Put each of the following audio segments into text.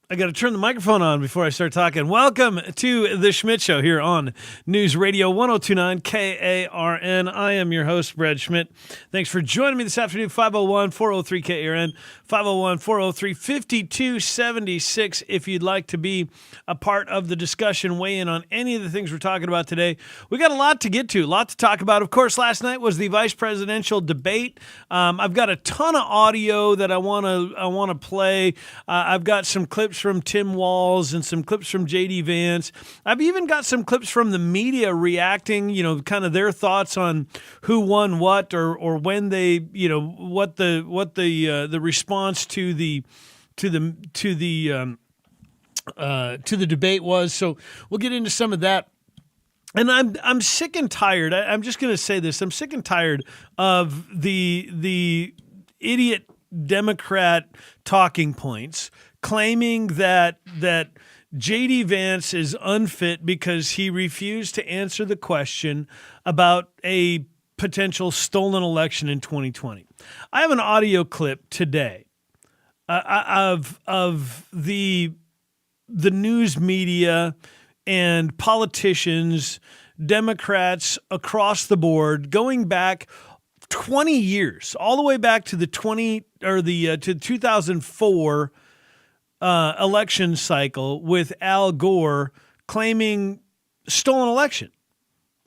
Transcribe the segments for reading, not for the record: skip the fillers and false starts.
I got to turn the microphone on before I start talking. Welcome to the Schmidt Show here on News Radio 1029 KARN. I am your host, Brad Schmidt. Thanks for joining me this afternoon. 501-403 KARN, 501-403-5276. If you'd like to be a part of the discussion, weigh in on any of the things we're talking about today. We got a lot to get to, a lot to talk about. Of course, last night was the vice presidential debate. I've got a ton of audio that I want to play. I've got some clips from Tim Walz and some clips from J.D. Vance. I've even got some clips from the media reacting, kind of their thoughts on who won what or when they, what the response to the debate was. So we'll get into some of that. And I'm sick and tired. I'm just going to say this. I'm sick and tired of the idiot Democrat talking points claiming that J.D. Vance is unfit because he refused to answer the question about a potential stolen election in 2020. I have an audio clip today of the news media and politicians, Democrats across the board, going back 20 years, all the way back to the 2004 election cycle with Al Gore claiming stolen election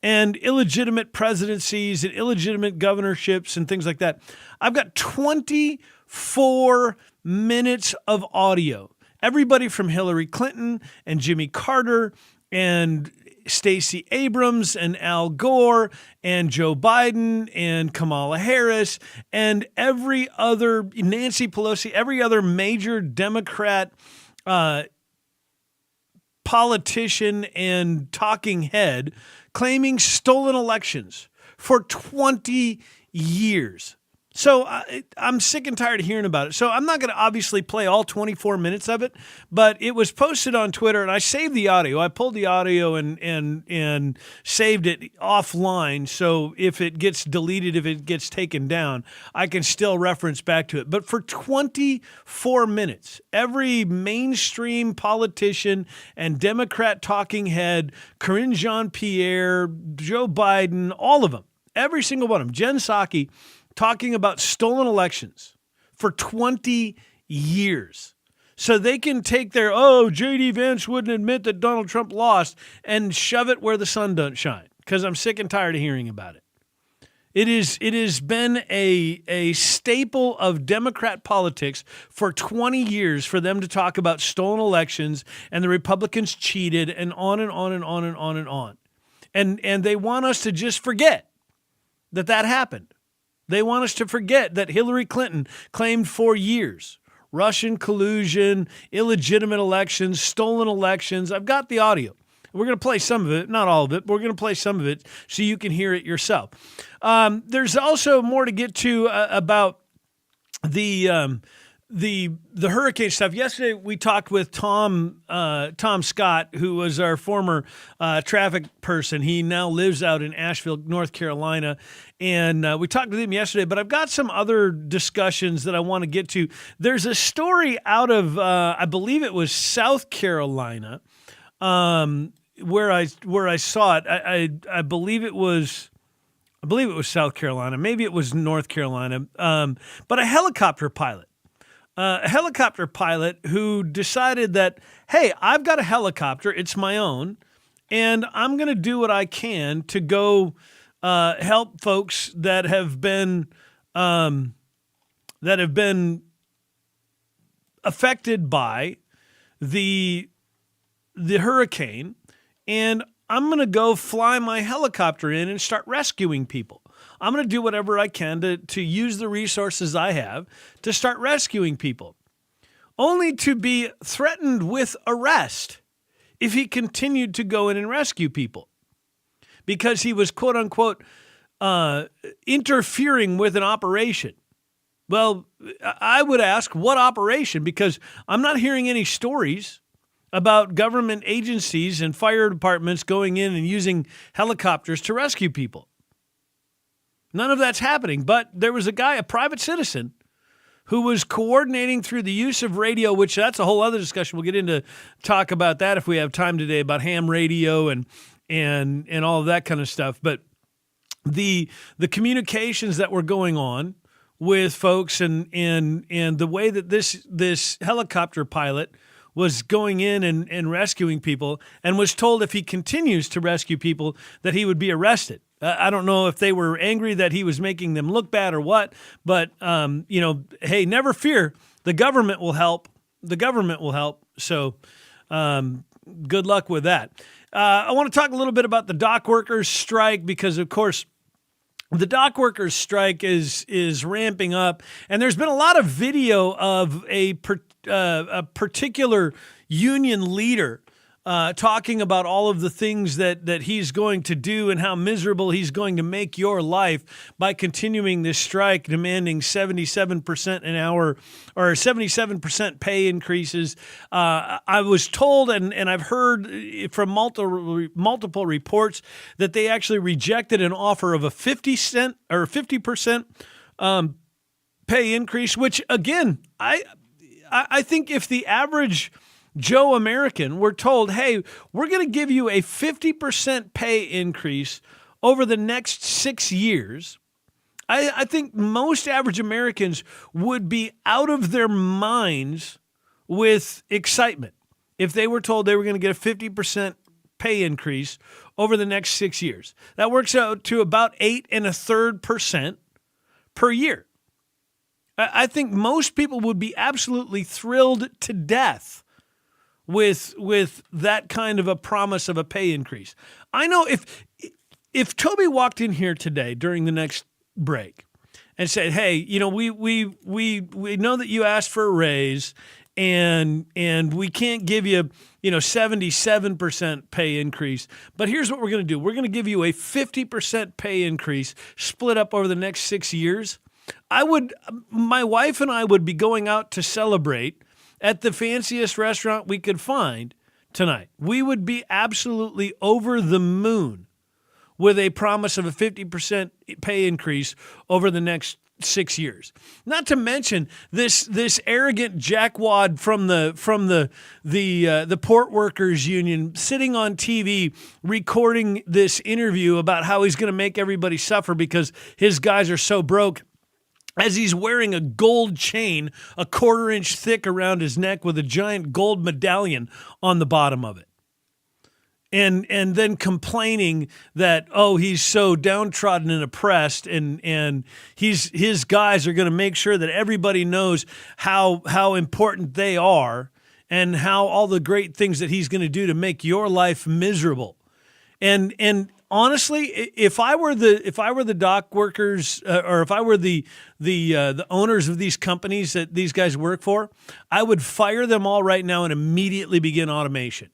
and illegitimate presidencies and illegitimate governorships and things like that. I've got 24 minutes of audio. Everybody from Hillary Clinton and Jimmy Carter and Stacey Abrams and Al Gore and Joe Biden and Kamala Harris and every other, Nancy Pelosi, every other major Democrat politician and talking head claiming stolen elections for 20 years. So I'm sick and tired of hearing about it. So I'm not going to obviously play all 24 minutes of it, but it was posted on Twitter and I saved the audio. I pulled the audio and saved it offline. So if it gets deleted, if it gets taken down, I can still reference back to it. But for 24 minutes, every mainstream politician and Democrat talking head, Karine Jean-Pierre, Joe Biden, all of them, every single one of them, Jen Psaki, talking about stolen elections for 20 years. So they can take their, J.D. Vance wouldn't admit that Donald Trump lost and shove it where the sun don't shine, because I'm sick and tired of hearing about it. It has been a staple of Democrat politics for 20 years for them to talk about stolen elections and the Republicans cheated and on and on and on and on and on. And they want us to just forget that happened. They want us to forget that Hillary Clinton claimed for years Russian collusion, illegitimate elections, stolen elections. I've got the audio. We're going to play some of it, not all of it, but we're going to play some of it so you can hear it yourself. There's also more to get to about the hurricane stuff. Yesterday we talked with Tom Scott, who was our former traffic person. He now lives out in Asheville, North Carolina, and we talked with him yesterday. But I've got some other discussions that I want to get to. There's a story out of I believe it was South Carolina, where I saw it. I believe it was. I believe it was South Carolina. Maybe it was North Carolina. But a helicopter pilot who decided that, hey, I've got a helicopter, it's my own, and I'm going to do what I can to go help folks that have been affected by the hurricane, and I'm going to go fly my helicopter in and start rescuing people. I'm going to do whatever I can to use the resources I have to start rescuing people, only to be threatened with arrest if he continued to go in and rescue people because he was, quote unquote, interfering with an operation. Well, I would ask, what operation? Because I'm not hearing any stories about government agencies and fire departments going in and using helicopters to rescue people. None of that's happening. But there was a guy, a private citizen, who was coordinating through the use of radio, which that's a whole other discussion. We'll get into talk about that if we have time today, about ham radio and all of that kind of stuff. But the communications that were going on with folks and the way that this helicopter pilot was going in and rescuing people, and was told if he continues to rescue people that he would be arrested. I don't know if they were angry that he was making them look bad or what, but hey, never fear, the government will help. The government will help. So good luck with that. I want to talk a little bit about the dock workers strike, because of course the dock workers strike is ramping up, and there's been a lot of video of a particular union leader talking about all of the things that he's going to do and how miserable he's going to make your life by continuing this strike, demanding 77% an hour or 77% pay increases. I was told, and I've heard from multiple reports, that they actually rejected an offer of a 50% pay increase, which again, I think if the average Joe American were told, hey, we're going to give you a 50% pay increase over the next 6 years, I think most average Americans would be out of their minds with excitement if they were told they were going to get a 50% pay increase over the next 6 years. That works out to about 8.33% per year. I think most people would be absolutely thrilled to death with that kind of a promise of a pay increase. I know if Toby walked in here today during the next break and said, "Hey, we know that you asked for a raise, and we can't give you 77% pay increase, but here's what we're going to do: we're going to give you a 50% pay increase split up over the next 6 years." My wife and I would be going out to celebrate at the fanciest restaurant we could find tonight. We would be absolutely over the moon with a promise of a 50% pay increase over the next 6 years. Not to mention this arrogant jackwad from the Port Workers Union sitting on TV recording this interview about how he's going to make everybody suffer because his guys are so broke, as he's wearing a gold chain a 1/4 inch thick around his neck with a giant gold medallion on the bottom of it. And then complaining that, he's so downtrodden and oppressed, and his guys are going to make sure that everybody knows how important they are and how all the great things that he's going to do to make your life miserable. And honestly, if I were the dock workers, or if I were the owners of these companies that these guys work for, I would fire them all right now and immediately begin automation,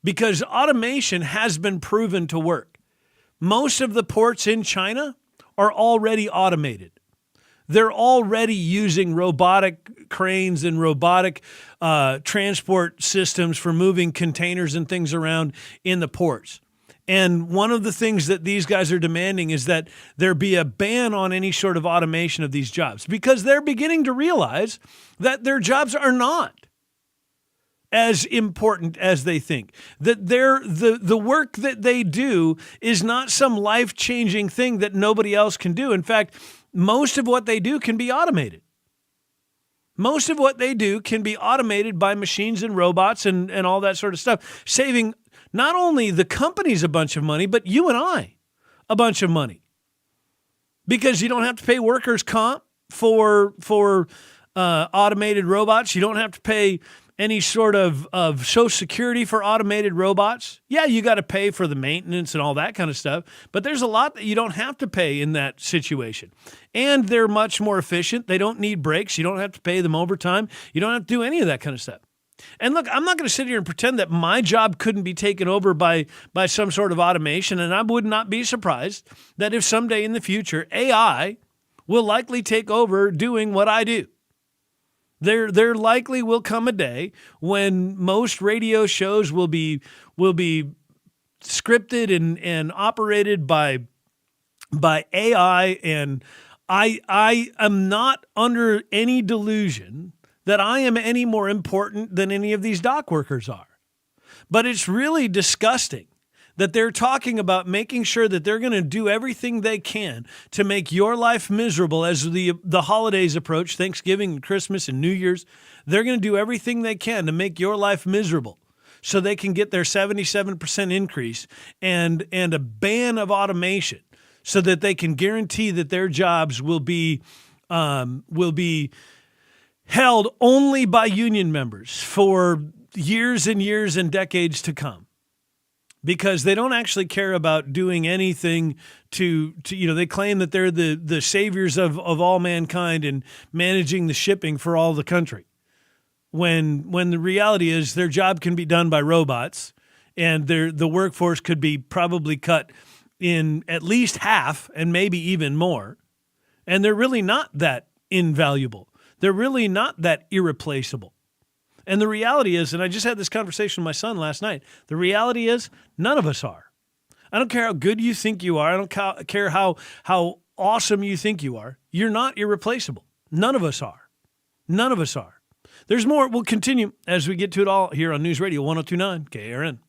because automation has been proven to work. Most of the ports in China are already automated. They're already using robotic cranes and robotic transport systems for moving containers and things around in the ports. And one of the things that these guys are demanding is that there be a ban on any sort of automation of these jobs, because they're beginning to realize that their jobs are not as important as they think. That the work that they do is not some life-changing thing that nobody else can do. In fact, most of what they do can be automated. Most of what they do can be automated by machines and robots and all that sort of stuff, saving not only the companies a bunch of money, but you and I a bunch of money. Because you don't have to pay workers' comp for automated robots. You don't have to pay any sort of Social Security for automated robots. Yeah, you got to pay for the maintenance and all that kind of stuff, but there's a lot that you don't have to pay in that situation. And they're much more efficient. They don't need breaks. You don't have to pay them overtime. You don't have to do any of that kind of stuff. And look, I'm not going to sit here and pretend that my job couldn't be taken over by some sort of automation, and I would not be surprised that if someday in the future AI will likely take over doing what I do. There likely will come a day when most radio shows will be scripted and operated by AI and I am not under any delusion that I am any more important than any of these dock workers are. But it's really disgusting that they're talking about making sure that they're going to do everything they can to make your life miserable as the holidays approach, Thanksgiving and Christmas and New Year's. They're going to do everything they can to make your life miserable so they can get their 77% increase and a ban of automation so that they can guarantee that their jobs will be held only by union members for years and years and decades to come. Because they don't actually care about doing anything to they claim that they're the saviors of all mankind and managing the shipping for all the country. When the reality is their job can be done by robots and the workforce could be probably cut in at least half and maybe even more. And they're really not that invaluable. They're really not that irreplaceable. And the reality is, and I just had this conversation with my son last night, the reality is none of us are. I don't care how good you think you are. I don't care how awesome you think you are. You're not irreplaceable. None of us are. None of us are. There's more. We'll continue as we get to it all here on News Radio 102.9 KRN.